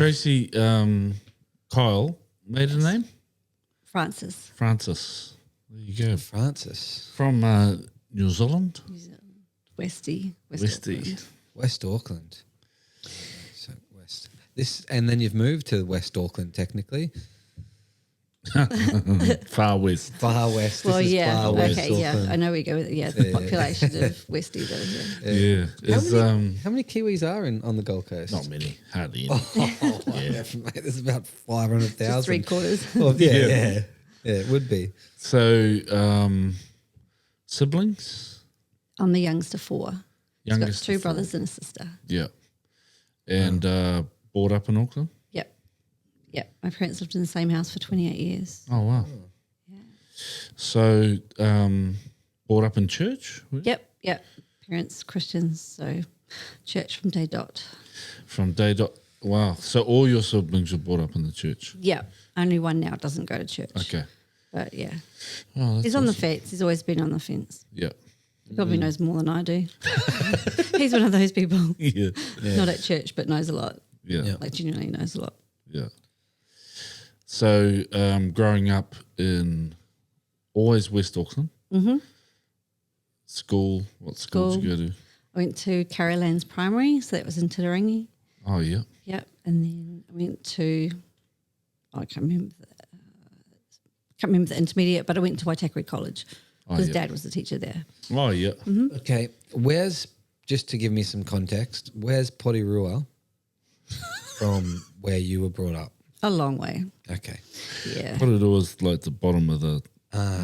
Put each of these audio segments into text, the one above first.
Tracey, Kyle, maiden name? Francis. Francis. There you go. Francis. From New Zealand? New Zealand. Westy. Westy. West Auckland. So West. And then you've moved to West Auckland technically. Far west. Far West. Well, this is yeah. far West Okay, yeah. Auckland. I know we go with the population of Westy though. Yeah. How many Kiwis are on the Gold Coast? Not many. Hardly any. Yeah. Mate, there's about 500,000. Just 3/4. Well, yeah, it would be. So, siblings? I'm the youngest of 4. Youngest Got 2 of 4. brothers and a sister. Yeah. And brought up in Auckland? Yep. Yep. My parents lived in the same house for 28 years. Oh, wow. Yeah. So, brought up in church? Yep. Yep. Parents Christians, so church from day dot. From day dot. Wow. So all your siblings were brought up in the church? Yep. Only one now doesn't go to church. Okay. But yeah. Oh, that's He's on the awesome. fence. He's always been on the fence. Yeah. He probably knows more than I do. He's one of those people. Yeah. Not at church, but knows a lot. Yeah. Like genuinely knows a lot. Yeah. So, growing up in always West Auckland. Mm-hmm. School. What school did you go to? I went to Carrylands Primary, so that was in Titirangi. Oh, yeah. Yep. And then I went to, I can't remember the intermediate, but I went to Waitakere College because Dad was the teacher there. Oh, yeah. Mm-hmm. Okay, just to give me some context, where's Porirua from where you were brought up? A long way. Okay, Yeah. What it was like the bottom of the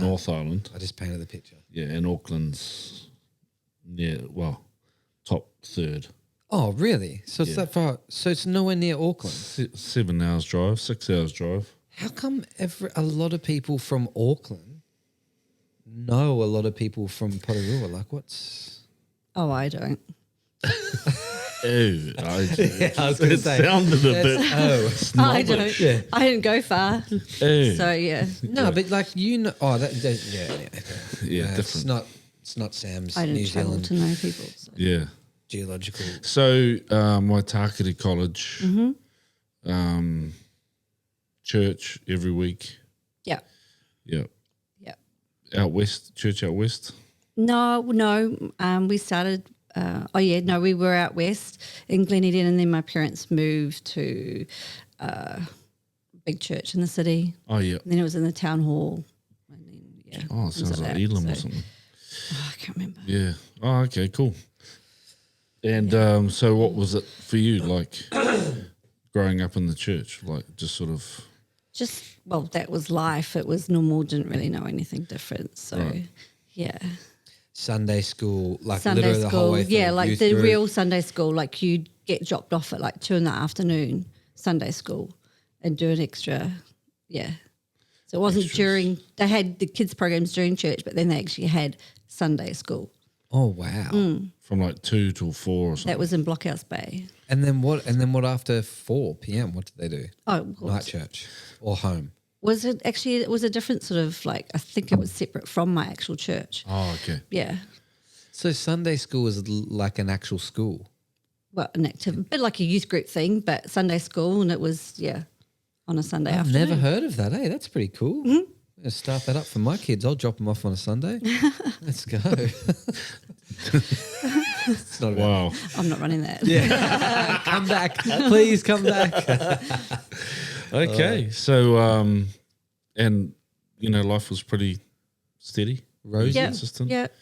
North Island. I just painted the picture. Yeah, and Auckland's top third. Oh, really? So it's that far? So it's nowhere near Auckland? 7 hours drive, 6 hours drive. How come a lot of people from Auckland know a lot of people from Porirua? Like, what's... Oh, I don't. Ew, I was going to it say. sounded a bit I don't. Yeah. I didn't go far. ew. So yeah. No, but like, you know... Oh, Yeah, It's different. It's not Sam's I New didn't travel Zealand to know people. So. Yeah. geological... So, Waitakere College, church every week. Yeah. Yeah. Yeah. Out west, church out west. No. We started. We were out west in Gleneden, and then my parents moved to a big church in the city. Oh, yeah. And then it was in the town hall. And then, Oh, it things sounds like that. Elam or So- something. Oh, I can't remember. Yeah. Oh, okay, cool. And so what was it for you, like, growing up in the church? Like, just sort of... That was life. It was normal. Didn't really know anything different. So, Right. yeah. Sunday school, like Sunday literally the whole school, way through. yeah, like youth the group. real Sunday school. Like you'd get dropped off at like 2 PM Sunday school, and do an extra, yeah. So it wasn't during. They had the kids programs during church, but then they actually had Sunday school. Oh, wow. From like 2 till 4 or something. That was in Blockhouse Bay. And then what after 4 p.m.? What did they do? Oh, Night church or home? was it actually? It was a different sort of like. I think it was separate from my actual church. Oh, okay. Yeah. So Sunday school is like an actual school. Well, an activity, a bit like a youth group thing, but Sunday school, and it was on a Sunday I've afternoon. never heard of that. Hey, that's pretty cool. I'm gonna start that up for my kids. I'll drop them off on a Sunday. Let's go. It's not about Wow. I'm not running that. Yeah. Come back. Please come back. Okay. So, and, life was pretty steady, rosy, Yeah. consistent. Yeah. Good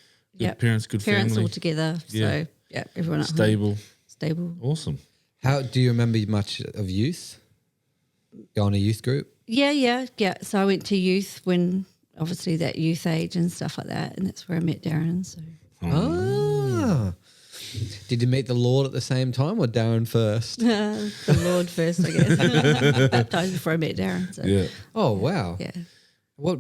Yeah. parents, good Parents family. all together. Yeah. So, yeah, everyone at home. Stable. Stable. Awesome. How do you remember much of youth? Going to youth group? Yeah. So I went to youth when, obviously, that youth age and stuff like that, and that's where I met Darren. So Ah. Did you meet the Lord at the same time or Darren first? the Lord first, I guess. Baptized before I met Darren. So, Yeah. Oh, wow. yeah.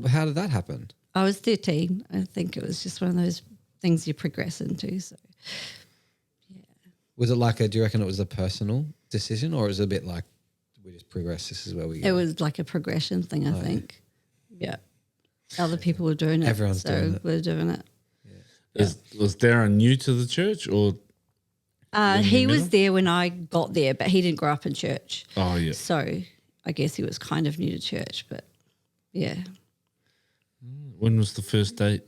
How did that happen? I was 13. I think it was just one of those things you progress into. So Was it do you reckon it was a personal decision or is it a bit like we just progress, this is where we go? it was like a progression thing, I think. Yeah. Other people were doing it. Everyone's doing it. we're doing it. Was Darren new to the church or He was there when I got there, but he didn't grow up in church. Oh, yeah. So I guess he was kind of new to church, but yeah. When was the first date?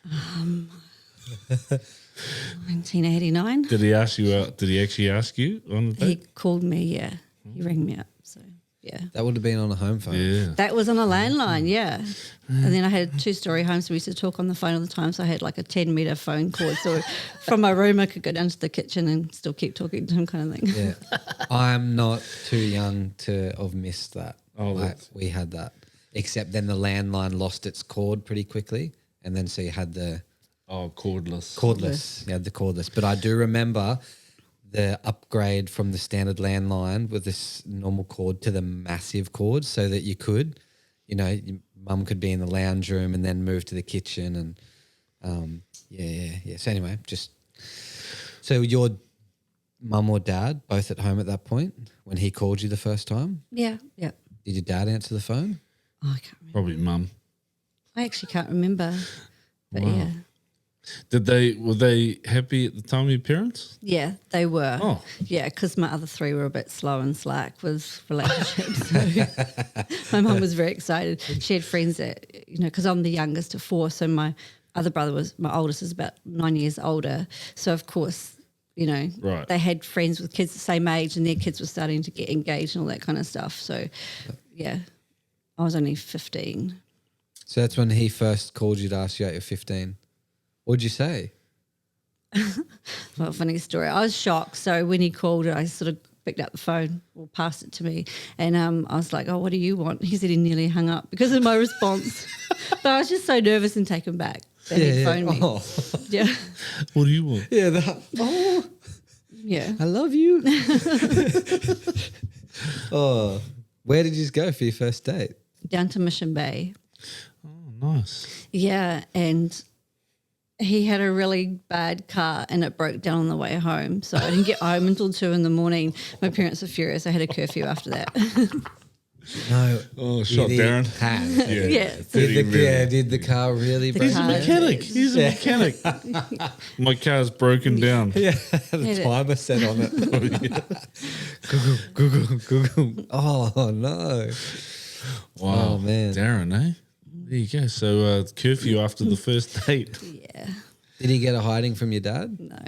1989. Did he ask you out? Did he actually ask you on the He date? called me, yeah. He rang me up, so yeah. That would have been on a home phone. Yeah. That was on a landline, yeah. And then I had a 2-story home, so we used to talk on the phone all the time. So I had like a 10-metre phone cord. So from my room, I could go down to the kitchen and still keep talking to him kind of thing. Yeah. I'm not too young to have missed that. Oh, we had that. Except then the landline lost its cord pretty quickly. And then so you had the Cordless. cordless. You had the cordless. But I do remember the upgrade from the standard landline with this normal cord to the massive cord so that you could, your mum could be in the lounge room and then move to the kitchen and yeah. So anyway, so your mum or dad both at home at that point when he called you the first time? Yeah. Did your dad answer the phone? Oh, I can't remember. Probably mum. I actually can't remember. But Wow. yeah. Were they happy at the time, your parents? Yeah, they were. Oh. Yeah, because my other 3 were a bit slow and slack with relationships. So my mum was very excited. She had friends that, because I'm the youngest of 4, so my other brother my oldest is about 9 years older. So, of course, Right. they had friends with kids the same age and their kids were starting to get engaged and all that kind of stuff. So, yeah, I was only 15. So that's when he first called you to ask you out. You're 15. What'd you say? Well, funny story. I was shocked. So when he called, I sort of picked up the phone or passed it to me. And I was like, oh, what do you want? He said he nearly hung up because of my response. But I was just so nervous and taken back that he'd phoned me. Oh. Yeah. What do you want? Yeah. Yeah. I love you. Oh, where did you go for your first date? Down to Mission Bay. Oh, nice. Yeah. And he had a really bad car and it broke down on the way home. So I didn't get home until 2 a.m. My parents were furious. I had a curfew after that. No. Oh, shot Did he Darren. have? Yeah. Yeah. Did the car really break He's a car- down? mechanic. He's a mechanic. My car's broken down. Yeah, had Had a it. timer set on it. Google. Oh, no. Wow. Oh, man. Darren, eh? There you go. So curfew after the first date. Yeah. Did he get a hiding from your dad? No.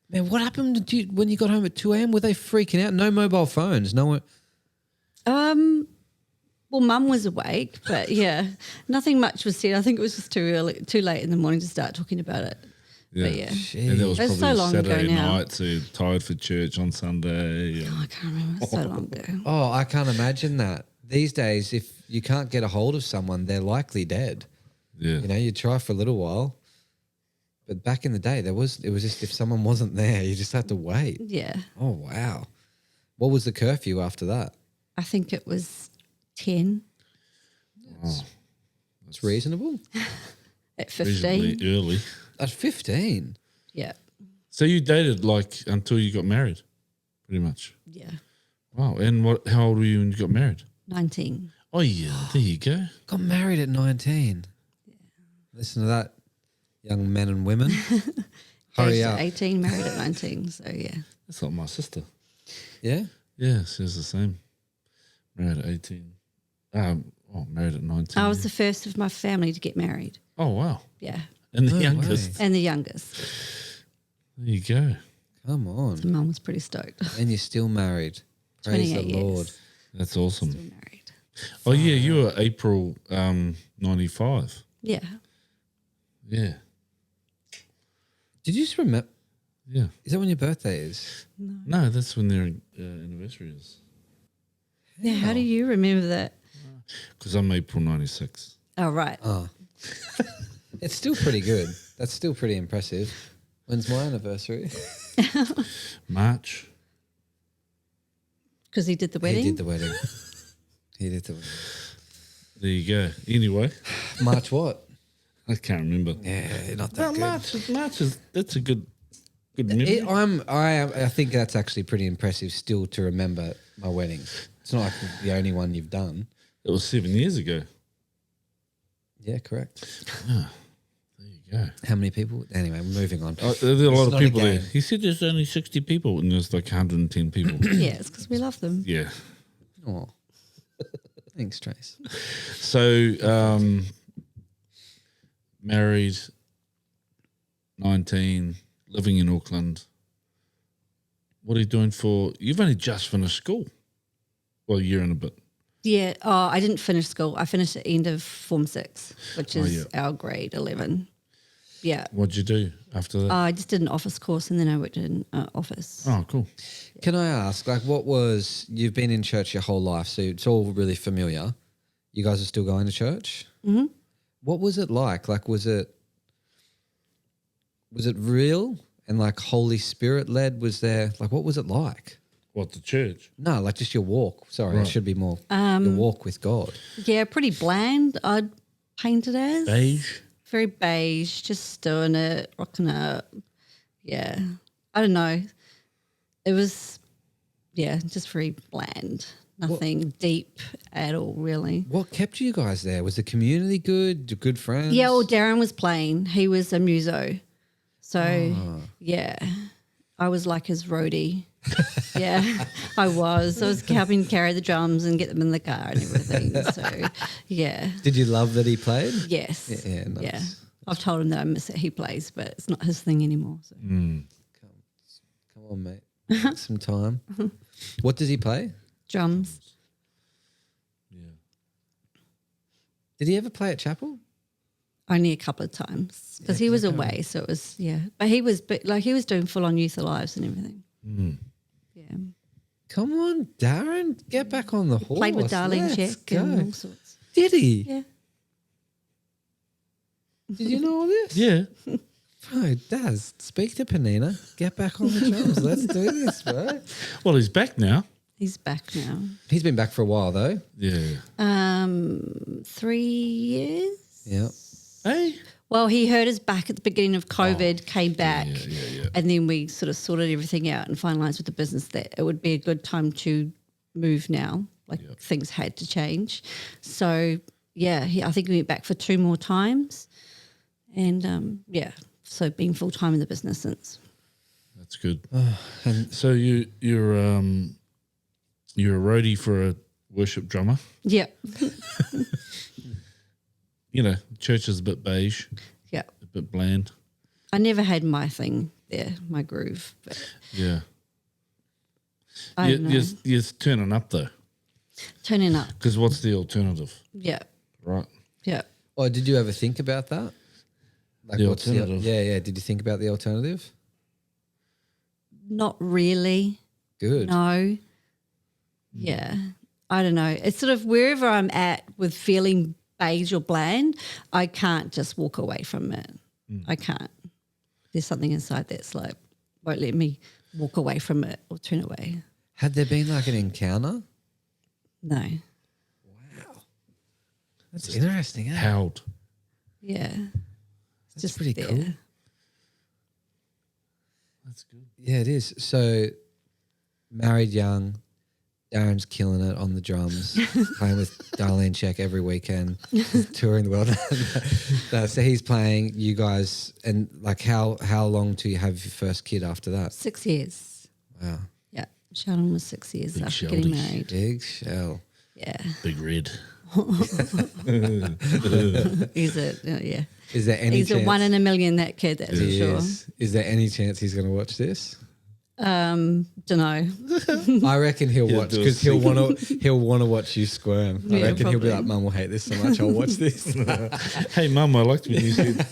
Man, what happened to you when you got home at 2 a.m.? Were they freaking out? No mobile phones? No one... Well, Mum was awake, but yeah, nothing much was said. I think it was just too late in the morning to start talking about it. Yeah. But yeah. And that was That's so probably long ago Saturday now. night, so you're tired for church on Sunday. Oh, I can't remember. It's so long ago. Oh, I can't imagine that. These days, if you can't get a hold of someone, they're likely dead. Yeah. You try for a little while. But back in the day, it was just if someone wasn't there, you just had to wait. Yeah. Oh, wow. What was the curfew after that? I think it was 10 It's reasonable. at 15. Reasonably early. At 15? Yeah. So you dated until you got married, pretty much. Yeah. Wow. And how old were you when you got married? 19. Oh, yeah. There you go. Got married at 19. Yeah. Listen to that, young men and women. Hurry Aged up. at 18, married at 19. So yeah. That's like my sister. Yeah? Yeah, she's the same. Married at 18. Married at 19. I was the first of my family to get married. Oh, wow. Yeah. And the No youngest. And the youngest. There you go. Come on. Mum was pretty stoked. And you're still married. Praise the 28 Lord. years. That's awesome. Still married. Oh, yeah, you were April 95. Yeah. Yeah. Did you just remember? Yeah. Is that when your birthday is? No, that's when their anniversary is. Yeah. How do you remember that? Because I'm April 96. Oh, right. Oh. It's still pretty good. That's still pretty impressive. When's my anniversary? March. Because he did the wedding? He did the wedding. He did the wedding. There you go. Anyway, March what? I can't remember. Yeah, not that Well, good. March is that's a good memory. I think that's actually pretty impressive still to remember my wedding. It's not like the only one you've done. It was 7 years ago. Yeah, correct. There you you go. How many people? Anyway, moving on. There's a lot of not a people there. game. He said there's only 60 people, and there's like 110 people. Yeah, it's because we love them. Yeah. Oh, thanks, Trace. So, married, 19, living in Auckland. What are you doing for? You've only just finished school. Well, a year and a bit. Yeah. Oh, I didn't finish school. I finished at the end of Form 6, which is our grade 11. Yeah. What'd you do after that? I just did an office course and then I worked in office. Oh, cool. Can I ask, like, you've been in church your whole life, so it's all really familiar. You guys are still going to church? Mm-hmm. What was it like? Like, was it real and like Holy Spirit led? Was there, like, what was it like? What, the church? No, like just your walk. Sorry, Right. it should be more your walk with God. Yeah, pretty bland, I'd paint it as. Beige? Very beige, just doing it, rocking it. Yeah. I don't know. It was, just very bland. Nothing deep at all, really. What kept you guys there? Was the community good? Your good friends? Yeah, well, Darren was playing. He was a muso. So, yeah, I was like his roadie. Yeah, I was. I was helping carry the drums and get them in the car and everything. So, yeah. Did you love that he played? Yes. Yeah, nice. Yeah. I've told him that I miss it. He plays, but it's not his thing anymore. So. Come on, mate. Take some time. What does he play? Drums. Yeah. Did he ever play at chapel? Only a couple of times because he was away. So it was, But he was doing full on Youth Alives and everything. Mm. Yeah. Come on, Darren. Get back on the horse. Played with Darlene Let's Check and go. all sorts. Did he? Yeah. Did you know all this? Yeah. Bro, Daz, speak to Panina. Get back on the drums. Let's do this, bro. Well, he's back now. He's back now. He's been back for a while, though. Yeah. 3 years. Yeah. Hey? Well, he hurt his back at the beginning of COVID, came back, Yeah. and then we sort of sorted everything out and finalised with the business that it would be a good time to move now. Like things had to change. So, I think we went back for 2 more times. And, so been full-time in the business since. That's good. And so you're a roadie for a worship drummer. Yeah. You know, church is a bit beige, Yeah. a bit bland. I never had my thing there, my groove. But Yeah. I don't know. You're turning up though, Turning up. because what's the alternative, Yeah. right? Yeah. Oh, did you ever think about that? Like The what's alternative? Yeah. Did you think about the alternative? Not really. Good. No. Yeah. I don't know. It's sort of wherever I'm at with feeling beige or bland, I can't just walk away from it. I can't. There's something inside that's like, won't let me walk away from it or turn away. Had there been like an encounter? No. That's interesting. Eh? Howled. Yeah. It's That's pretty there. cool. That's good. Yeah, it is. So, married young, Darren's killing it on the drums, playing with Darlene Check every weekend, touring the world. So he's playing, you guys, and like how long till you have your first kid after that? 6 years. Wow. Yeah. Sheldon was 6 years Big after getting Sheldie. married. Big shell. Yeah. Big red. He's a, yeah. Is there any He's chance? a 1 in a million, that kid, that's for He sure. is there any chance he's going to watch this? Don't know. I reckon he'll watch do a because he'll want to watch you squirm. I Yeah, reckon he'll be probably. like, "Mum will hate this so much. I'll watch this." Hey, Mum, I liked when you said.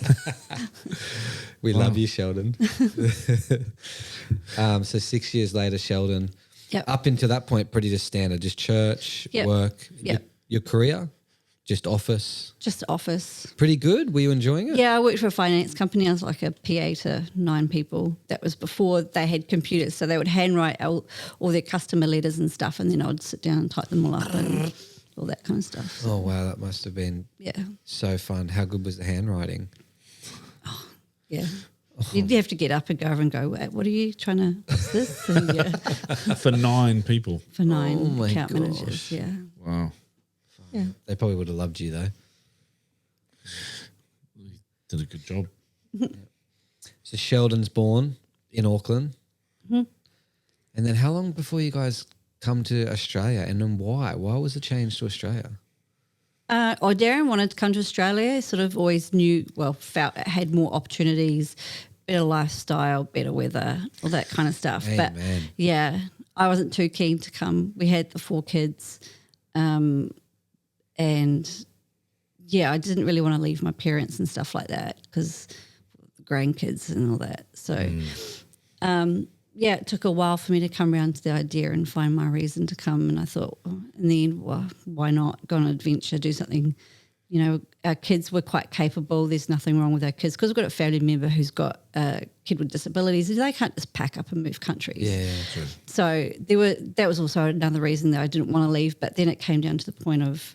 We love you, Sheldon. So 6 years later, Sheldon. Yep. Up until that point, pretty just standard, just church, Yep. work. Yep. Your career, just office. Just office. Pretty good. Were you enjoying it? Yeah, I worked for a finance company. I was like a PA to 9 people. That was before they had computers. So they would handwrite all their customer letters and stuff, and then I would sit down and type them all up and all that kind of stuff. Oh wow, that must have been Yeah, so fun. How good was the handwriting? yeah. You'd have to get up and go over and go, what are you trying to, what's this? And yeah, For 9 people. for 9 Oh my account gosh. managers. Yeah, Wow. yeah. They probably would have loved you though. Did a good job. So Sheldon's born in Auckland. And then how long before you guys come to Australia, and then why? Why was the change to Australia? Darren wanted to come to Australia, sort of always knew, felt it had more opportunities, better lifestyle, better weather, all that kind of stuff. Amen. But yeah, I wasn't too keen to come. We had the 4 kids, and yeah, I didn't really want to leave my parents and stuff like that because grandkids and all that. So, yeah, it took a while for me to come around to the idea and find my reason to come. And I thought, in the end, well, why not go on an adventure, do something? You know, our kids were quite capable. There's nothing wrong with our kids because we've got a family member who's got a kid with disabilities. They can't just pack up and move countries. Yeah. True. So that was also another reason that I didn't want to leave. But then it came down to the point of,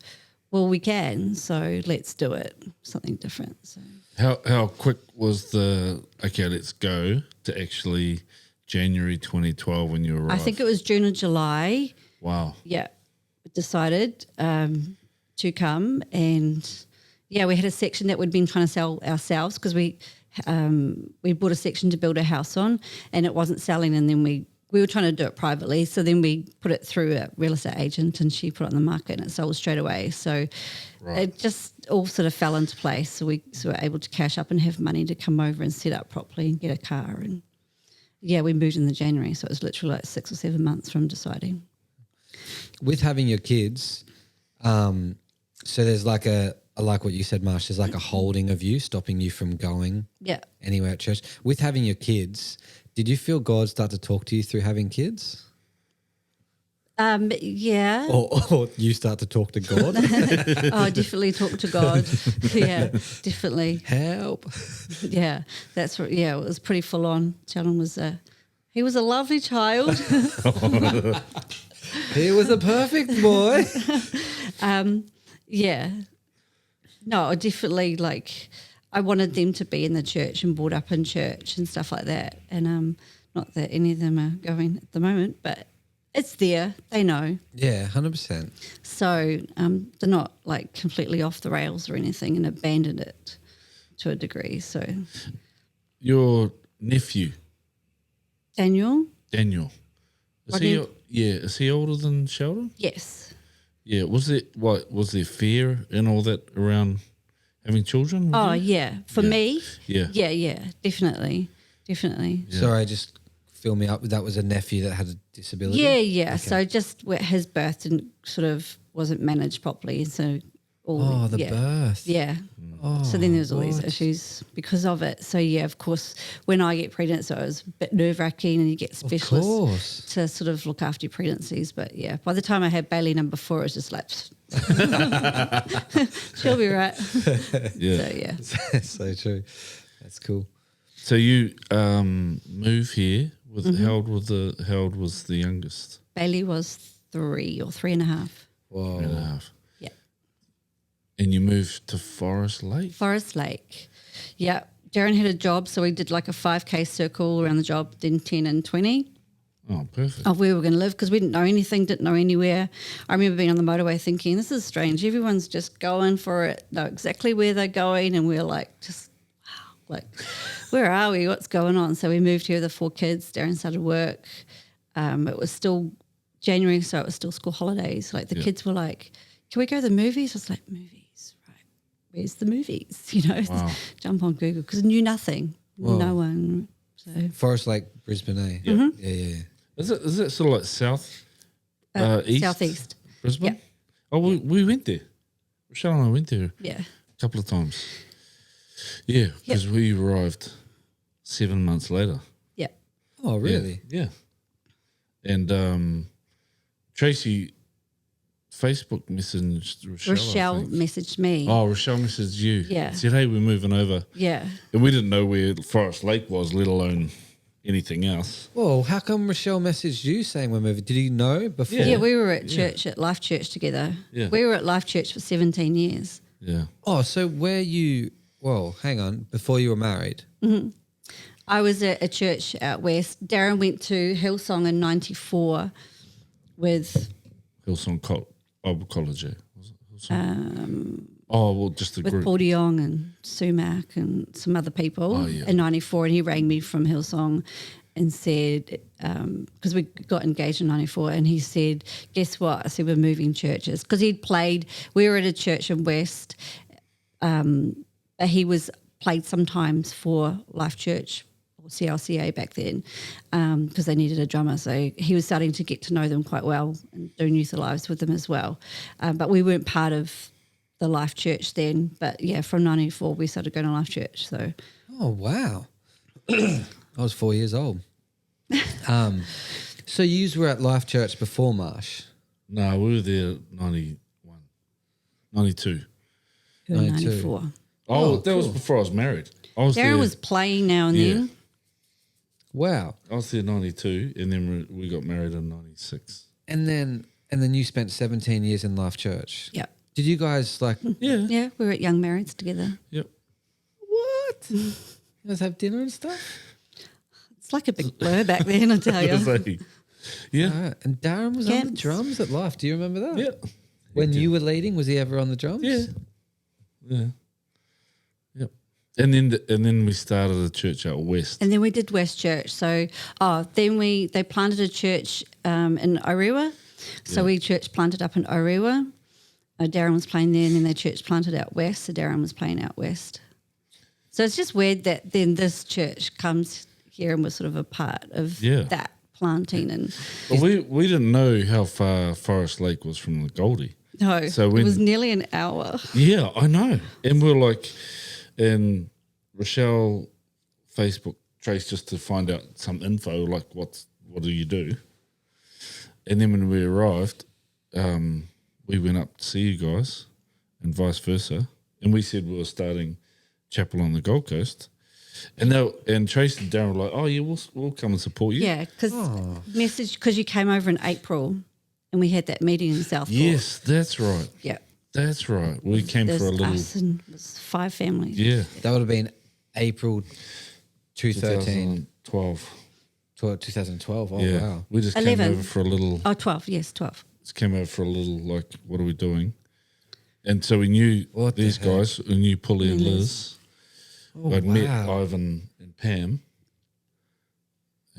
well, we can, so let's do it, something different. So How quick was the okay? Let's go to actually January 2012 when you arrived. I think it was June or July. Wow. Yeah, decided to come, and yeah, we had a section that we'd been trying to sell ourselves because we bought a section to build a house on, and it wasn't selling, and then we were trying to do it privately, so then we put it through a real estate agent, and she put it on the market, and it sold straight away. So it just all sort of fell into place. So we were able to cash up and have money to come over and set up properly and get a car, and yeah, we moved in the January, so it was literally like 6 or 7 months from deciding. With having your kids, so there's like like what you said, Marsh, there's like a holding of you, stopping you from going anywhere at church. With having your kids, did you feel God start to talk to you through having kids? Yeah. Or you start to talk to God? Oh, definitely talk to God. Yeah, definitely. Help. Yeah, that's right. Yeah, it was pretty full on. Sheldon was he was a lovely child. He was a perfect boy. Yeah. No, I definitely I wanted them to be in the church and brought up in church and stuff like that. And not that any of them are going at the moment, but it's there. They know. Yeah, 100%. So they're not completely off the rails or anything and abandoned it to a degree. So Your nephew, Daniel? Is he older than Sheldon? Yes. Yeah. Was there fear and all that around having children? Oh, yeah. For me? Yeah. Yeah, definitely. Yeah. Sorry, just fill me up. That was a nephew that had a disability? Yeah. Okay. So just his birth didn't wasn't managed properly. So birth. Yeah. Oh, so then there's all these issues because of it. So yeah, of course, when I get pregnant, so it was a bit nerve-wracking, and you get specialists to sort of look after your pregnancies. But yeah, by the time I had Bailey number 4, it was just like, she'll be right. Yeah. So yeah. So true. That's cool. So you move here with how old was the youngest? Bailey was 3 or 3.5. Whoa. 3.5. Yeah. And you moved to Forest Lake? Forest Lake. Yeah. Darren had a job, so we did like a 5K circle around the job, then 10 and 20. Oh, perfect. Of where we were going to live because we didn't know anything, didn't know anywhere. I remember being on the motorway thinking, this is strange. Everyone's just going for it, know exactly where they're going, and we're just, wow, where are we? What's going on? So we moved here with the 4 kids. Darren started work. It was still January, so it was still school holidays. The kids were like, can we go to the movies? I was like, movies, right. Where's the movies? Wow. Jump on Google because I knew nothing. Whoa. No one. So Forest Lake, Brisbane, eh? Yeah. Yeah. Is it sort of like east? southeast. Brisbane? Yeah. Oh, we went there. Rochelle and I went there Yeah. a couple of times. Yeah, because we arrived 7 months later. Yeah. Oh, really? Yeah. And Tracey Facebook messaged Rochelle. Rochelle messaged me. Oh, Rochelle messaged you. Yeah. Said, hey, we're moving over. Yeah. And we didn't know where Forest Lake was, let alone anything else. Well, how come Rochelle messaged you saying we're moving? Did he know before? Yeah, we were at church, at Life Church together. Yeah. We were at Life Church for 17 years. Yeah. Oh, so hang on, before you were married? Mm-hmm. I was at a church out west. Darren went to Hillsong in 94 with... Hillsong Bible College, was it? Hillsong? Oh, well, just the with group. Paul de Jong and Sumac and some other people Oh, yeah. in 94, and he rang me from Hillsong and said, because we got engaged in 94, and he said, guess what? I said, we're moving churches. Because he'd played, we were at a church in West, he was played sometimes for Life Church or CLCA back then because they needed a drummer. So he was starting to get to know them quite well and do Youth Alives with them as well. But we weren't part of the Life Church then. But yeah, from 94 we started going to Life Church. So Oh, wow. I was 4 years old. So you were at Life Church before Marsh? No, we were there 91, 92. we were 92. 94. Oh, that was cool. before I was married. I was Darren there. was playing now and Yeah. then. Wow. I was there 92, and then we got married in 96. And then you spent 17 years in Life Church. Yep. Did you guys like Yeah. Yeah, we were at Young Marrieds together. Yep. what? You guys have dinner and stuff? It's like a big blur back then, I tell you. Like, yeah. All right. And Darren was on the Camps. drums at Life. Do you remember that? Yeah. When you were leading, was he ever on the drums? Yeah. Yeah. Yep. And then we started a church out west. And then we did West Church. So, then they planted a church in Orewa. So we church planted up in Orewa. Darren was playing there, and then the church planted out west. So Darren was playing out west. So it's just weird that then this church comes here and was sort of a part of Yeah. that planting. And But we didn't know how far Forest Lake was from the Goldie. no, So it when- was nearly an hour. Yeah, I know. And we're like, and Rochelle Facebook Trace just to find out some info, like what do you do? And then when we arrived, we went up to see you guys and vice versa. And we said we were starting chapel on the Gold Coast. And Trace and Darren were like, oh, yeah, we'll come and support you. Yeah, because you came over in April and we had that meeting in Southport. Yes, that's right. Yeah. That's right. We came There's for a little. us and it was 5 families. Yeah. That would have been April 2013. 2012. 2012. Oh, Yeah. wow. We just 11. came over for a little. Oh, 12. Yes, 12. Just came over for a little, like, what are we doing? And so we knew What the these heck? guys. We knew Polly and Liz. Oh, I'd met wow. Ivan and Pam.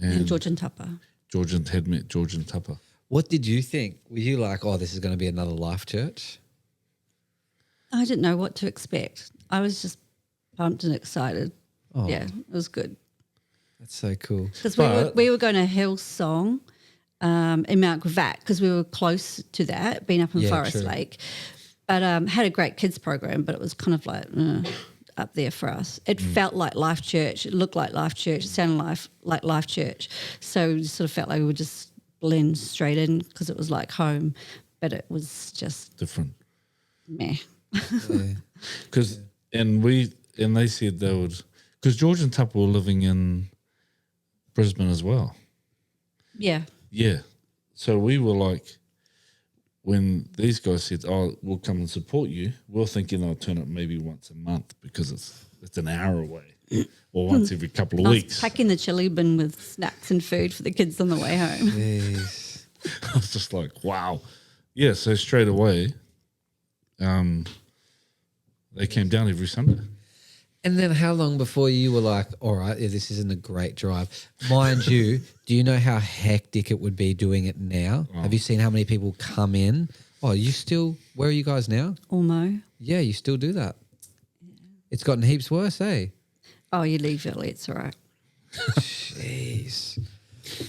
And George and Tupper. Had met George and Tupper. What did you think? Were you like, oh, this is going to be another Life Church? I didn't know what to expect. I was just pumped and excited. Oh, Yeah, it was good. that's so cool. Because But- we were going to Hillsong in Mount Gravatt because we were close to that, being up in Yeah, Forest true. Lake. But had a great kids program, but it was kind of like up there for us. It felt like Life Church. It looked like Life Church. It sounded like Life Church. So we sort of felt like we would just blend straight in because it was like home, but it was just Different. meh. Yeah. Because, and they said they would, because George and Tupper were living in Brisbane as well. Yeah. Yeah. So we were like, when these guys said, oh, we'll come and support you, we're thinking they'll turn up maybe once a month because it's an hour away or once every couple of I was weeks. packing the chili bin with snacks and food for the kids on the way home. Jeez. I was just like, wow. Yeah, so straight away, they came down every Sunday. And then how long before you were like, all right, yeah, this isn't a great drive? Mind you, do you know how hectic it would be doing it now? Have you seen how many people come in? Oh, where are you guys now? Ormo. Yeah, you still do that. It's gotten heaps worse, eh? Oh, you leave early. It's all right. Jeez.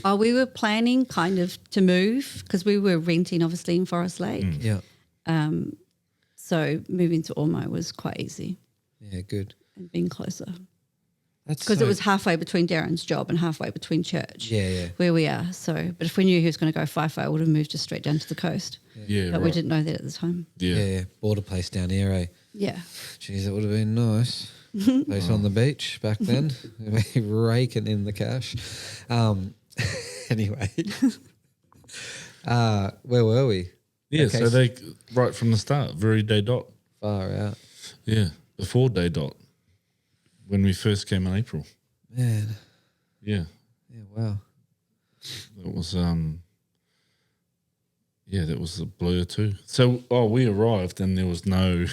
Oh, we were planning kind of to move because we were renting, obviously, in Forest Lake. Yeah. So moving to Ormo was quite easy Yeah, good. and being closer That's because so- it was halfway between Darren's job and halfway between church. Yeah. Where we are. So, but if we knew he was going to go FIFO, I would have moved just straight down to the coast. Yeah, But we right. didn't know that at the time. Yeah. Border place down here, eh? Yeah. Jeez, that would have been nice. Place on the beach back then. Raking in the cash. Anyway. Where were we? Yeah, Okay, so they, right from the start, very day dot. Far out. Yeah, before day dot, when we first came in April. Man. Yeah, Yeah, wow. that was, that was a blur too. So, we arrived and there was no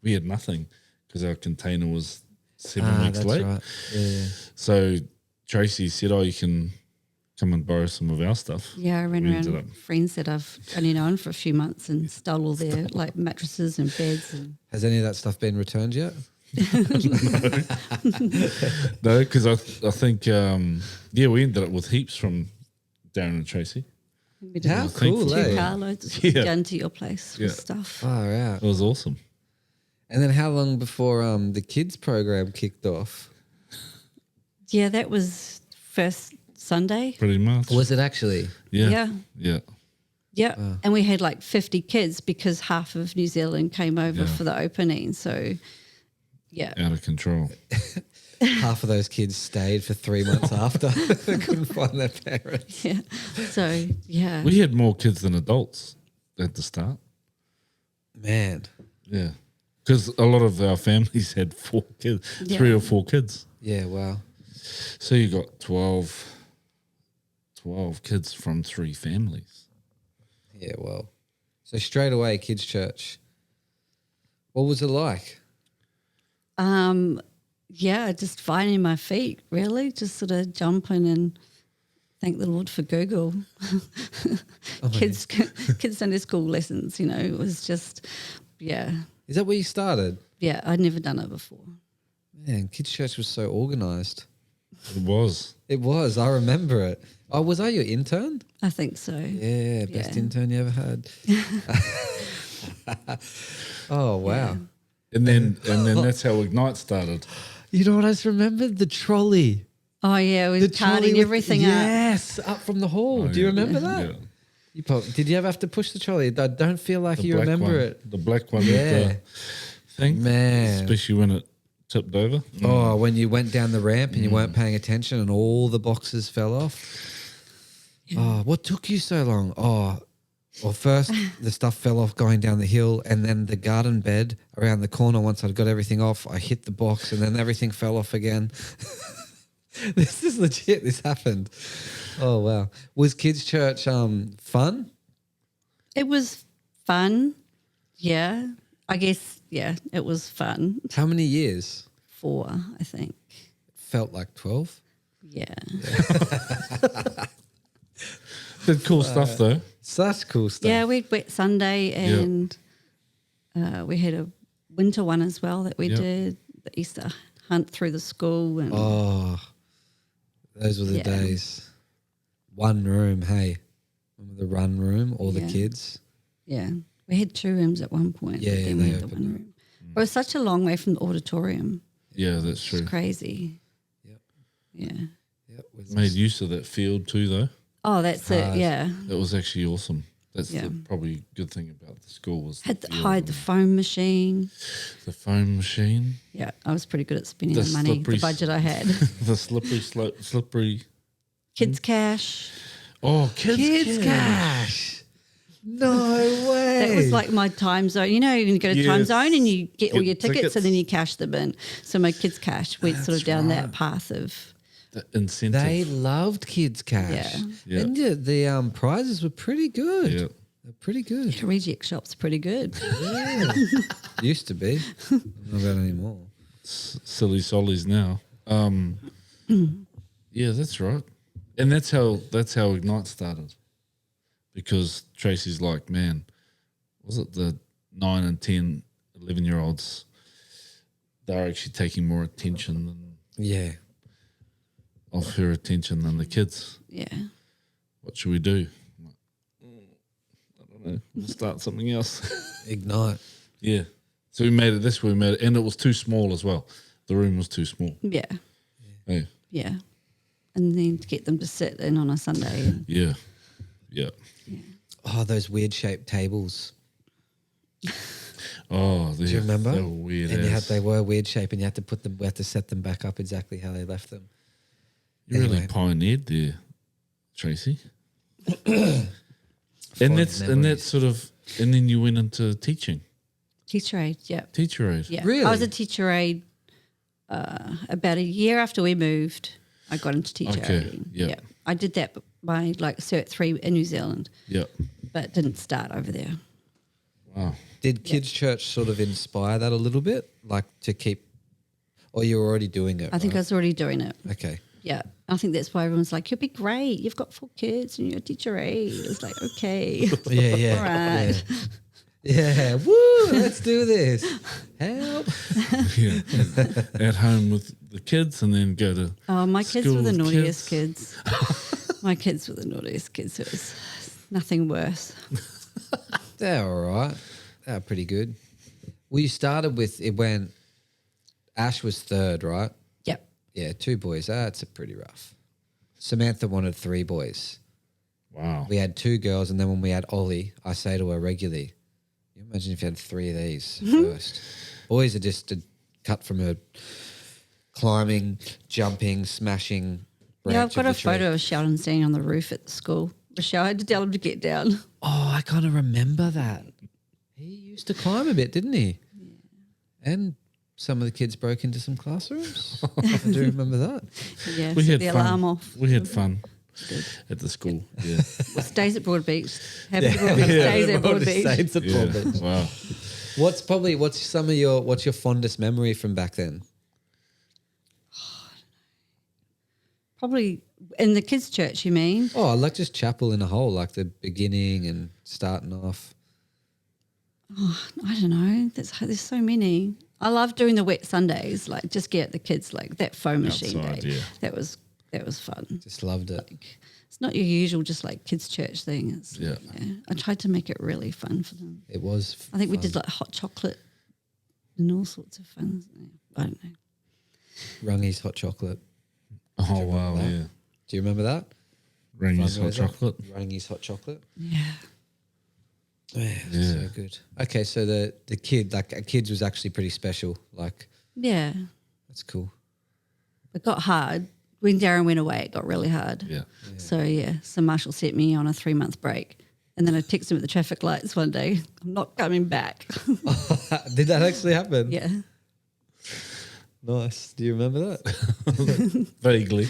we had nothing because our container was 7 weeks that's late. right. Yeah. So Tracey said, "Oh, you can come and borrow some of our stuff." Yeah, I ran We ended around friends that I've only known for a few months and stole all their like mattresses and beds. And Has any of that stuff been returned yet? No, because I think we ended up with heaps from Darren and Tracey. we did How like cool, 2 eh? carloads Yeah. down to your place Yeah. with stuff. Far out. It was awesome. And then how long before the kids program kicked off? Yeah, that was first Sunday. Pretty much. Was it actually? Yeah. Yeah. Yeah. Yeah, and we had like 50 kids because half of New Zealand came over for the opening. So, yeah. Out of control. Half of those kids stayed for 3 months after. They couldn't find their parents. Yeah. So, yeah. We had more kids than adults at the start. Man. Yeah. Because a lot of our families had 4 kids, Yeah. 3 or 4 kids. Yeah, wow. So you got 12 kids from 3 families. Yeah, well. So straight away, kids' church. What was it like? Yeah, just finding my feet, really, just sort of jumping and thank the Lord for Google. Kids Sunday school lessons, you know, it was just, yeah. Is that where you started? Yeah, I'd never done it before. Man, kids' church was so organised. It was. It was. I remember it. Oh, was I your intern? I think so. Yeah, best Yeah. intern you ever had. Oh, wow. And then that's how Ignite started. You know what I just remembered? The trolley. Oh, yeah, we were carting with- everything up. Yes, up from the hall. Do you remember that? Yeah. Did you ever have to push the trolley? I don't feel like The you black remember one. it. The black one Yeah. with the thing. Man. Especially when it tipped over. Oh, when you went down the ramp and you weren't paying attention and all the boxes fell off. Oh, what took you so long? Oh, well, first the stuff fell off going down the hill, and then the garden bed around the corner. Once I'd got everything off, I hit the box, and then everything fell off again. This is legit. This happened. Oh, wow. Was kids' church fun? It was fun. Yeah. I guess, yeah, it was fun. How many years? 4, I think. Felt like 12. Yeah. Did cool stuff though. Such cool stuff. Yeah, we went Sunday and we had a winter one as well that we Yep. did, the Easter hunt through the school. And Oh, those were the Yeah. days. One room, hey. Remember the run room, all the Yeah. kids? yeah, we had 2 rooms at one point. Yeah, but then they we had the opened one room. But it was such a long way from the auditorium. Yeah, that's It's true. crazy. Yep. Yeah. Yep. Made use of that field too though. Oh, that's it. Yeah. That was actually awesome. That's Yeah. the probably good thing about the school was Had to field hide the foam machine. the foam machine, Yeah, I was pretty good at spending The the money, slippery the budget I had. the slippery. Kids cash. Oh, kids cash. No way. That was like my time zone. You know, when you go to time Yes. zone and you get all Get your tickets tickets. and then you cash them in. So my kids cash went sort of That's down right. that path of, The incentive. They loved kids cash. Yeah. Yeah. And the prizes were pretty good. Yeah. They're pretty good. the reject shop's pretty good. Yeah. Used to be. Not about anymore. Silly sollies now. Yeah, that's right. And that's how Ignite started. Because Tracy's like, man, was it the 9 and 10, 11-year-olds? They're actually taking more attention than Yeah. of her attention than the kids. Yeah. What should we do? I'm like, I don't know. We'll start something else. Ignite. Yeah. So we made it this way. We made it, and it was too small as well. The room was too small. Yeah. Hey. Yeah. And then to get them to sit in on a Sunday. And, Yeah. Yeah. Oh, those weird shaped tables. Oh, Do you remember? They were weird. And as. they were weird shape, and you had to put them. We had to set them back up exactly how they left them. You really Anyway. pioneered there, Tracy. Fond and that's memories. sort of, and then you went into teaching, teacher aid, yeah. teacher aid. Yeah. Really? I was a teacher aid about a year after we moved. I got into teacher Okay, aid. yeah. I did that by like Cert 3 in New Zealand, Yeah. but didn't start over there. Wow. Did kids' church sort of inspire that a little bit, like to keep, or you're already doing it? I think I was already doing it. Okay. Yeah. I think that's why everyone's like, you'll be great. You've got 4 kids and you're a teacher aide. It's like, okay. Yeah. All right. Yeah. Woo! Let's do this. Help. Yeah. At home with the kids and then go to Oh, my kids school were the with naughtiest kids. My kids were the naughtiest kids. It was nothing worse. They're all right. They're pretty good. Well, you started with it when Ash was 3rd, right? Yep. Yeah, 2 boys. That's pretty rough. Samantha wanted 3 boys. Wow. We had 2 girls, and then when we had Ollie, I say to her regularly, you imagine if you had 3 of these first. Boys are just cut from her climbing, jumping, smashing. Yeah, I've branch got of a the tree. photo of Sheldon standing on the roof at the school. Michelle had to tell him to get down. Oh, I kind of remember that. He used to climb a bit, didn't he? Yeah. And some of the kids broke into some classrooms. I do remember that. Yeah, We set had the fun. alarm off. We had fun at the school. Yeah. Well, stays at Broadbeach. Happy to Broadbeach, stays at Broadbeach. Stays at Yeah. Broadbeach. Wow. What's your fondest memory from back then? Probably in the kids' church, you mean? Oh, like just chapel in a whole, like the beginning and starting off. I don't know. There's so many. I love doing the wet Sundays, like just get the kids like that foam machine Outside, day. yeah. That was fun. Just loved it. Like, it's not your usual just like kids' church thing. It's Yeah. I tried to make it really fun for them. It was. I think we fun. did like hot chocolate and all sorts of fun. I don't know. Rungy's hot chocolate. Oh, wow. that? Yeah. Do you remember that? Rangy's hot Fundraiser? chocolate. Rungy's hot chocolate. Yeah. Yeah, Yeah. so good. Okay, so the kid, like kids, was actually pretty special. Like Yeah. that's cool. It got hard. When Darren went away, it got really hard. Yeah. So Marshall set me on a 3-month break. And then I texted him at the traffic lights one day, I'm not coming back. Did that actually happen? Yeah. Nice. Do you remember that? Vaguely.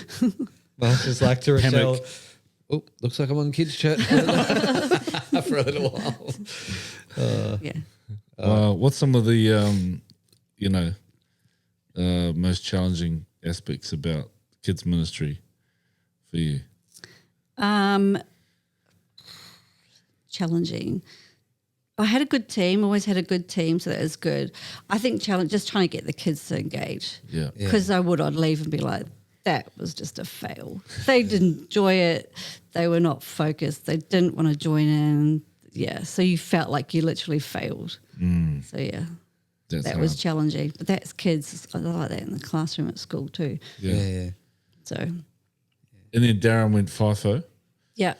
Mark's just like to Rochelle. Panic. Oh, looks like I'm on kids' church for a little while. Yeah. What's some of the, most challenging aspects about kids ministry for you? Challenging. I had a good team, always had a good team, so that was good. I think just trying to get the kids to engage. Yeah. Because I'd leave and be like, that was just a fail. They didn't enjoy it. They were not focused. They didn't want to join in. Yeah, so you felt like you literally failed. So, yeah, That's that hard. was challenging. But that's kids. I like that in the classroom at school too. Yeah. So, And then Darren went FIFO. yeah,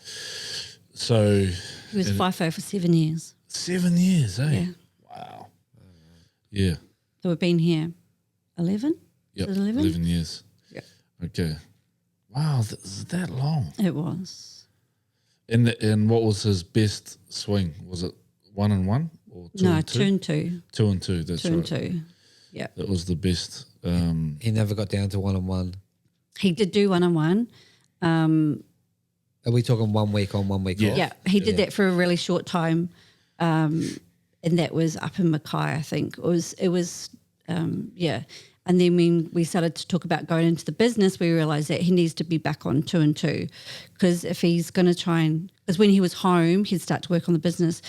So he was FIFO for 7 years. 7 years, eh? Yeah. Wow. Yeah. So we've been here 11? Yep. Is it 11? 11 years. Yeah. Okay. Wow, is that long? It was. And what was his best swing? Was it 1 and 1 or 2 No, and 2? 2 and 2. 2 and 2, that's 2 right. and 2. Yeah. That was the best. He never got down to 1-on-1. He did do 1-on-1. Are we talking 1 week on, 1 week off? Yeah, he did that for a really short time, and that was up in Mackay, I think. It was, yeah. And then when we started to talk about going into the business, we realised that he needs to be back on 2 and 2, because if he's going to because when he was home, he'd start to work on the business.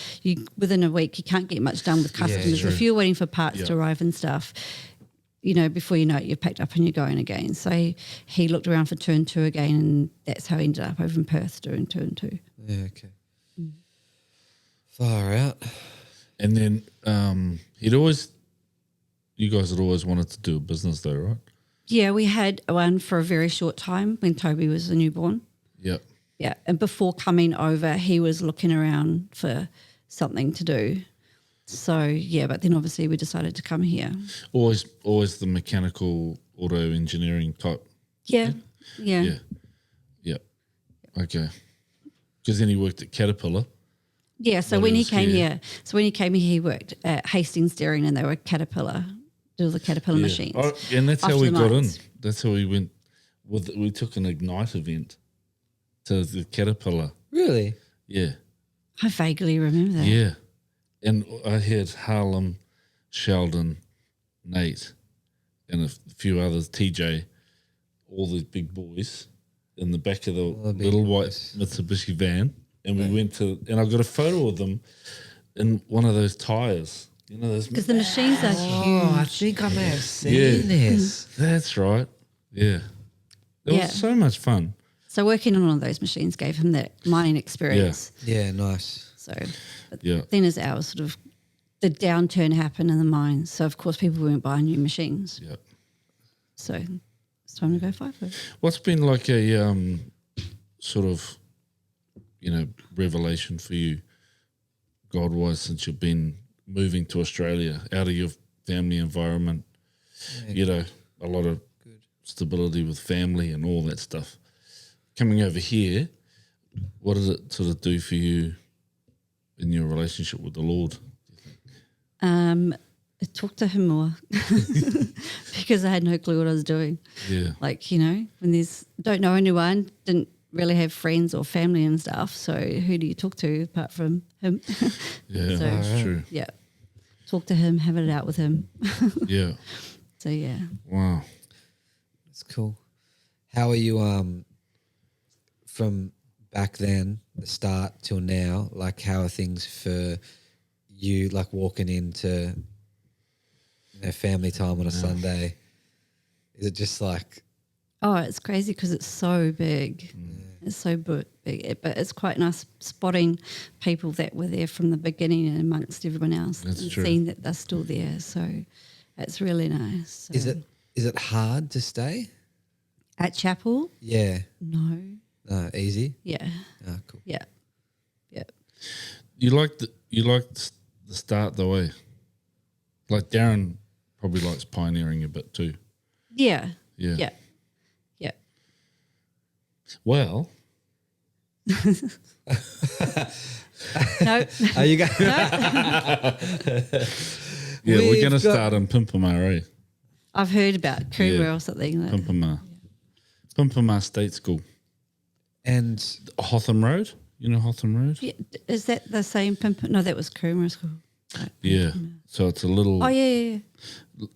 Within a week, you can't get much done with customers. true. If you're waiting for parts to arrive and stuff, before you know it, you're packed up and you're going again. So he looked around for 2 and 2 again, and that's how he ended up over in Perth doing 2 and 2. Yeah, okay. Far out. And then you guys had always wanted to do a business though, right? Yeah, we had one for a very short time when Toby was a newborn. Yep. Yeah, and before coming over, he was looking around for something to do. So, yeah, but then obviously we decided to come here. Always the mechanical auto engineering type. Yeah. Yeah. Yep. Okay. Because then he worked at Caterpillar. Yeah, so While when he he was came here. here, he worked at Hastings Dairying, and they were Caterpillar, do the Caterpillar machines. Oh, and that's how After we the got mines. in. That's how we went. We took an Ignite event to the Caterpillar. Really? Yeah. I vaguely remember that. Yeah. And I had Harlem, Sheldon, Nate, and a few others, TJ, all these big boys in the back of the little white Mitsubishi van. And we went to, and I got a photo of them in one of those tires. You know, those. Because the machines are Oh, I huge. think I may have seen this. That's right. Yeah. It Yeah. was so much fun. So working on one of those machines gave him that mining experience. Yeah, nice. So but Yeah. then as our sort of the downturn happened in the mines, so of course people weren't buying new machines. Yeah. So it's time to go FIFO. What's been like a sort of, revelation for you, God-wise, since you've been moving to Australia out of your family environment? A lot of stability with family and all that stuff. Coming over here, what did it sort of do for you in your relationship with the Lord? I talked to him more because I had no clue what I was doing. Yeah. Like, when don't know anyone, didn't really have friends or family and stuff. So who do you talk to apart from him? Yeah, So- that's true. Yeah. Talk to him, have it out with him. Yeah. So yeah. Wow. That's cool. How are you from back then, the start till now? Like, how are things for you, like walking into family time on a Sunday? Is it just like... Oh, it's crazy because it's so big. It's so big. But it's quite nice spotting people that were there from the beginning and amongst everyone else. That's and true. seeing that they're still there. So it's really nice. So Is it hard to stay? at chapel? Yeah. No. Easy? Yeah. Oh, cool. Yeah. Yeah. You like the start the way. Like Darren probably likes pioneering a bit too. Yeah. Yeah. Yeah. Yeah. Well, No. Are you going? yeah, we're We've going to got- start in Pimpama, eh? I've heard about Coomera Yeah. or something. Like, Pimpama. Pimpama State School. And Hotham Road? You know Hotham Road? yeah, is that the same pimp? No, that was Coomera School. Right. Yeah. So it's a little, Oh, yeah.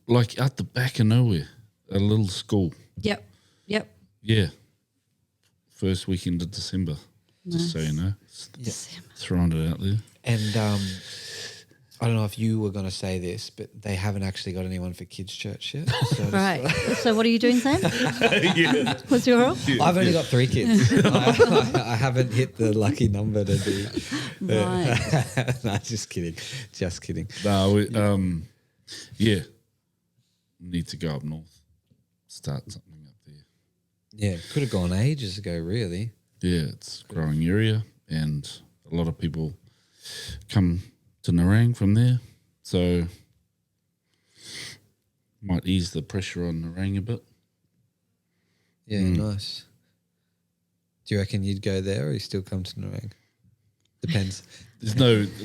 like out the back of nowhere, a little school. Yep. Yep. Yeah. First weekend of December, just so you know. December. Throwing it out there. And I don't know if you were going to say this, but they haven't actually got anyone for kids' church yet. So Right. So what are you doing, Sam? What's your role? I've only got 3 kids. I haven't hit the lucky number to be. Right. No, just kidding. Just kidding. No, we, yeah. Need to go up north, start something up there. Yeah, could have gone ages ago, really. Yeah, it's a growing area and a lot of people come to Nerang from there. So might ease the pressure on Nerang a bit. Yeah, nice. Do you reckon you'd go there or you still come to Nerang? Depends. There's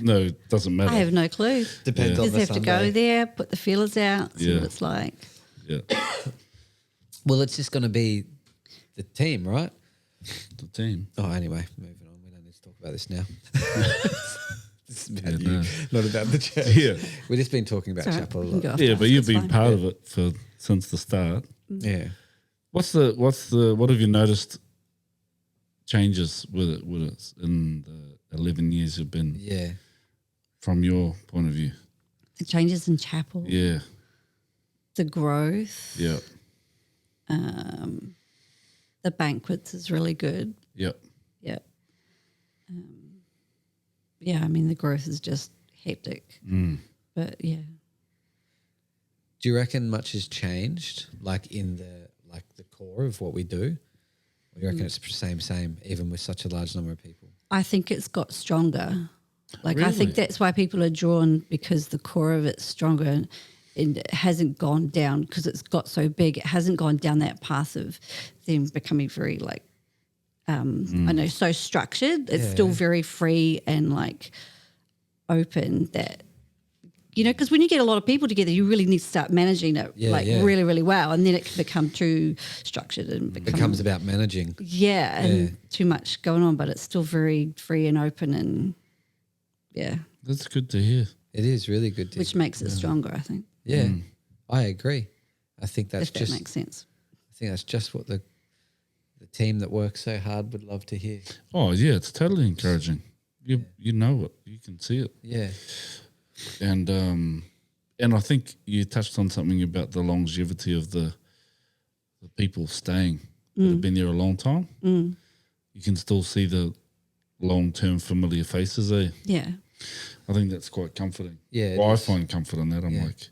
no, doesn't matter. I have no clue. Depends You on just the have to go Sunday. there, put the feelers out, see Yeah. what it's like. Yeah, Well, it's just going to be the team, right? the team. Oh, anyway, moving on. We don't need to talk about this now. This is about Yeah, you, no. not about the church. Yeah, We've just been talking about It's all right, chapel a we can go lot. off yeah, task, but you've it's been fine. part of it since the start. Yeah. What have you noticed changes with it in the 11 years you've been Yeah. from your point of view? The changes in chapel, Yeah, the growth, yeah, the banquets is really good. yeah. Yeah. Yeah, I mean, the growth is just hectic. But yeah. Do you reckon much has changed, like in the core of what we do? Or do you reckon it's the same, even with such a large number of people? I think it's got stronger. Like I Really? think that's why people are drawn, because the core of it's stronger and it hasn't gone down because it's got so big. It hasn't gone down that path of them becoming very I know, so structured. It's still very free and like open that, because when you get a lot of people together, you really need to start managing it really, really well. And then it can become too structured and It becomes about managing. and too much going on, but it's still very free and open and That's good to hear. It is really good to which makes it stronger, I think. Yeah, I agree. I think that's If that just makes sense. I think that's just what the team that works so hard would love to hear. Oh yeah, it's totally encouraging. You know it, you can see it, Yeah. and I think you touched on something about the longevity of the people staying that have been there a long time. You can still see the long-term familiar faces there. Yeah. I think that's quite comforting. Yeah, it Well, I is. find comfort in that. I'm Yeah. like,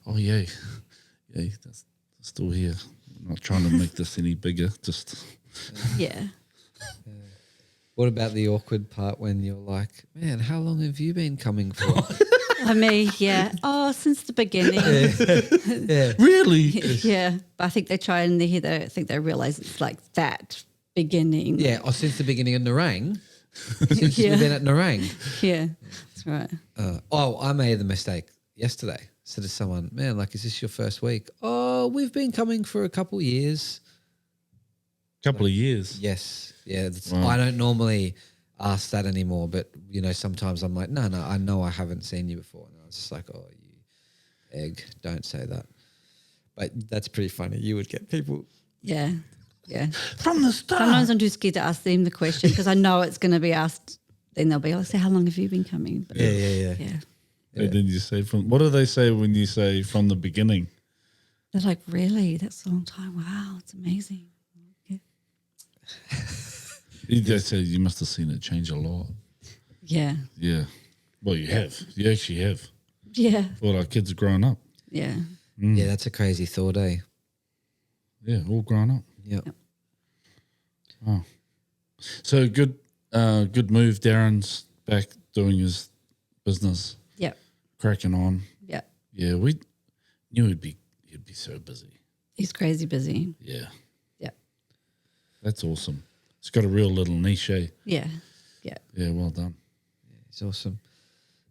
oh yeah, that's still here. I'm not trying to make this any bigger. Just Yeah. What about the awkward part when you're like, man, how long have you been coming for? I mean, yeah. Oh, since the beginning. yeah. really. Yeah. But I think they try in their head, I think they realise it's like that beginning. Yeah. Oh, since the beginning of Narang. Since Yeah. you've been at Narang. Yeah. That's right. I made the mistake yesterday. Said to someone, man, like, is this your first week? Oh, we've been coming for a couple years. Couple of years. Yes. Yeah. Wow. I don't normally ask that anymore, but, sometimes I'm like, no, I know I haven't seen you before. And I was just like, oh, you egg, don't say that. But that's pretty funny. You would get people. Yeah. Yeah. From the start. Sometimes I'm too scared to ask them the question because I know it's going to be asked. Then they'll be like, so how long have you been coming? But Yeah. yeah. And then you say what do they say when you say from the beginning? They're like, really? That's a long time. Wow. It's amazing. Yeah. They say you must have seen it change a lot. Yeah. Yeah. Well, you have. You actually have. Yeah. Well, our kids are growing up. Yeah. Yeah, that's a crazy thought, eh? Yeah, all grown up. Yep. Oh. So good move. Darren's back doing his business, Yep. cracking on. Yep. Yeah, we knew he'd be so busy. He's crazy busy. Yeah. Yep. That's awesome. It's got a real little niche, eh? Yeah. Yeah. Yeah, well done. It's awesome.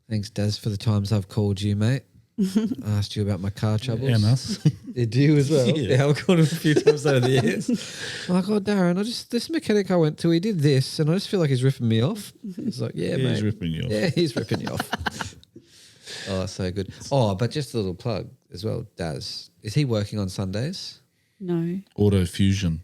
Thanks, Daz, for the times I've called you, mate. I asked you about my car troubles. And us. Did you as well? Yeah. Yeah, I've called him a few times over the years. I'm like, oh, Darren, this mechanic I went to, he did this, and I just feel like he's ripping me off. He's like, yeah, mate. He's ripping you off. Yeah, he's ripping you off. Oh, so good. Oh, but just a little plug as well, Daz. Is he working on Sundays? No. Auto fusion.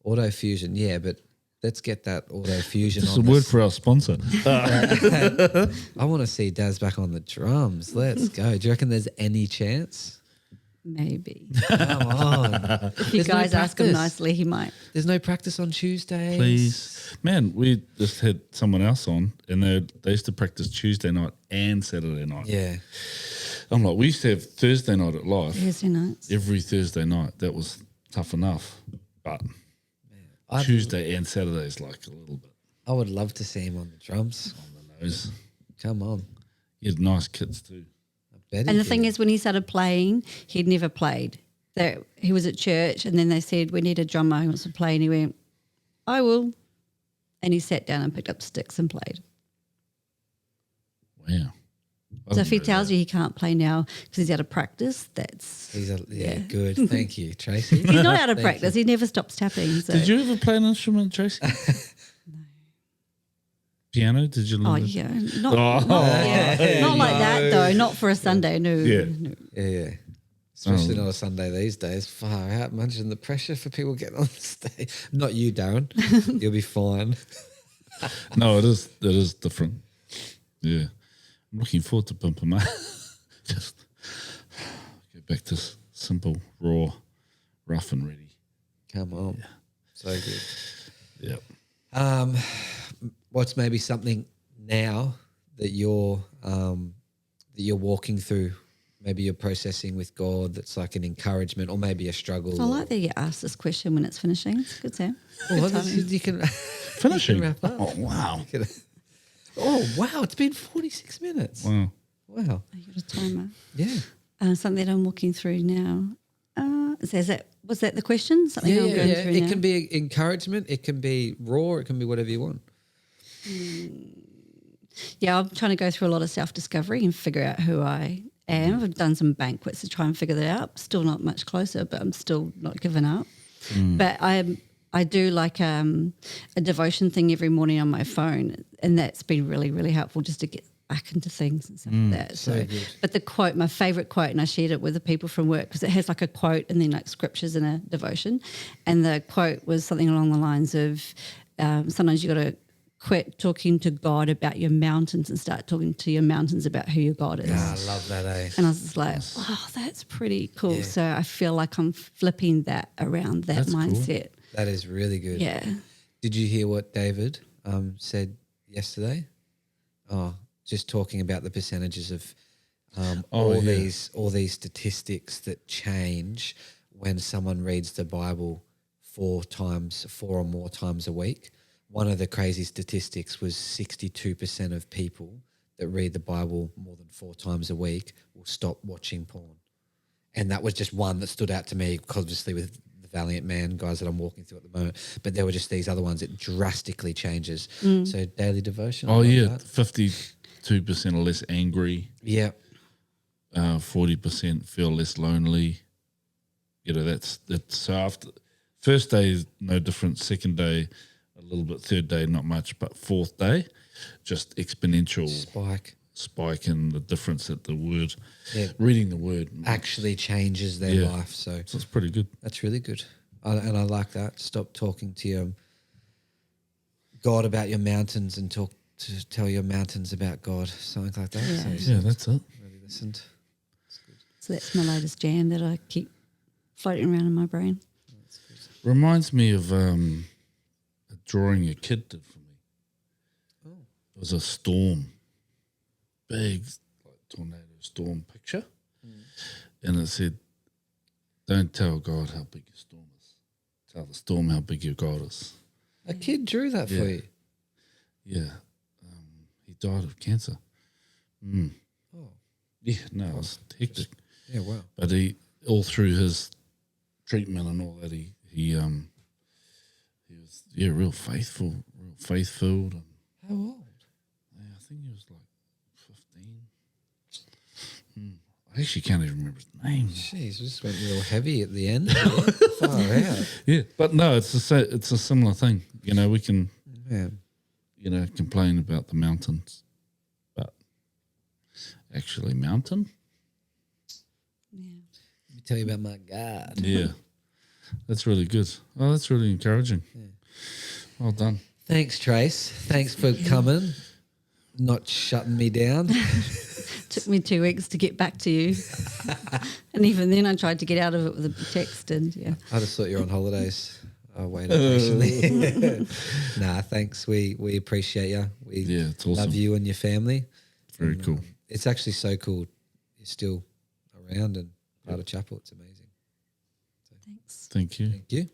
Auto Fusion, yeah, but let's get that Auto Fusion This is on a word this. for our sponsor. I want to see Daz back on the drums. Let's go. Do you reckon there's any chance? Maybe. Come on. If you guys ask him nicely, he might. There's no practice on Tuesdays. Please. Man, we just had someone else on and they used to practice Tuesday night and Saturday night. Yeah. I'm like, we used to have Thursday night at Life. Thursday nights. Every Thursday night. That was tough enough. But I'd- Tuesday and Saturday is like a little bit I would love to see him on the drums. on the nose. Come on. He had nice kits too. I bet And the thing is, when he started playing, he'd never played. He was at church, and then they said, we need a drummer who wants to play. And he went, I will. And he sat down and picked up sticks and played. Wow. So if he tells you he can't play now because he's out of practice, that's... he's Yeah. good. Thank you, Tracy. He's not out of Thank practice. He never stops tapping. So. Did you ever play an instrument, Tracy? No. Piano? Did you learn? Oh, it? yeah. Not like that, though. Not for a Sunday, no. Yeah. No. Yeah. Especially not a Sunday these days. Far out. Imagine the pressure for people getting on the stage. Not you, Darren. You'll be fine. No, it is different. Yeah. I'm looking forward to pumping my just get back to simple, raw, rough and ready. Come on. So good. Yep. What's maybe something now that you're walking through, maybe you're processing with God that's like an encouragement or maybe a struggle? I like that you ask this question when it's finishing. It's good, Sam. Well, you can Finishing. You can wrap up. Oh wow. Oh, wow. It's been 46 minutes. Wow. Wow. You got a timer. Yeah. Something that I'm walking through now. Was that the question? Something Yeah, I'm going through It now? can be encouragement. It can be raw. It can be whatever you want. Yeah, I'm trying to go through a lot of self-discovery and figure out who I am. I've done some banquets to try and figure that out. Still not much closer, but I'm still not giving up. But I do like a devotion thing every morning on my phone, and that's been really, really helpful just to get back into things and stuff like that. so good. But the quote, my favourite quote, and I shared it with the people from work because it has like a quote and then like scriptures and a devotion. And the quote was something along the lines of sometimes you got to quit talking to God about your mountains and start talking to your mountains about who your God is. I love that, eh? And I was just like, oh, that's pretty cool. Yeah. So I feel like I'm flipping that around, that That's cool. mindset. That is really good. Yeah. Did you hear what David said yesterday? Oh, just talking about the percentages of all these statistics that change when someone reads the Bible 4 or more times a week. One of the crazy statistics was 62% of people that read the Bible more than 4 times a week will stop watching porn. And that was just one that stood out to me, obviously with the Valiant Man guys that I'm walking through at the moment. But there were just these other ones that drastically changes. So daily devotion. Oh, yeah. That. 52% are less angry. Yeah. 40% feel less lonely. You know, that's so after first day is no different. Second day, a little bit. Third day, not much. But fourth day, just exponential spike in the difference that the word, reading the word actually changes their life. So it's pretty good. That's really good. And I like that. Stop talking to your God about your mountains and tell your mountains about God. Something like that. Yeah. So That's it. really listened. So that's my latest jam that I keep floating around in my brain. Reminds me of a drawing a kid did for me. Oh. It was a storm, big like tornado storm picture, and it said, "Don't tell God how big your storm is. Tell the storm how big your God is." A kid drew that for you. Yeah, he died of cancer. Oh. Yeah, no, it was hectic. Yeah, wow. But he, all through his treatment and all that, he was real faithful, real faith-filled. And How old? I think he was like 15. I actually can't even remember his name. Jeez, just went real heavy at the end. Far out. Yeah, but no, it's a similar thing. You know, we can Yeah. complain about the mountains, but actually mountain. Yeah. Let me tell you about my God. Yeah, that's really good. Oh, that's really encouraging. Well done. Thanks, Trace. Thanks for coming. Not shutting me down. Took me 2 weeks to get back to you. And even then I tried to get out of it with a text and I just thought you were on holidays. I waited patiently. Nah, thanks. We appreciate you. We It's awesome. love you and your family. Very cool. It's actually so cool you're still around and part of Chapel. It's amazing. thanks. Thank you. Thank you.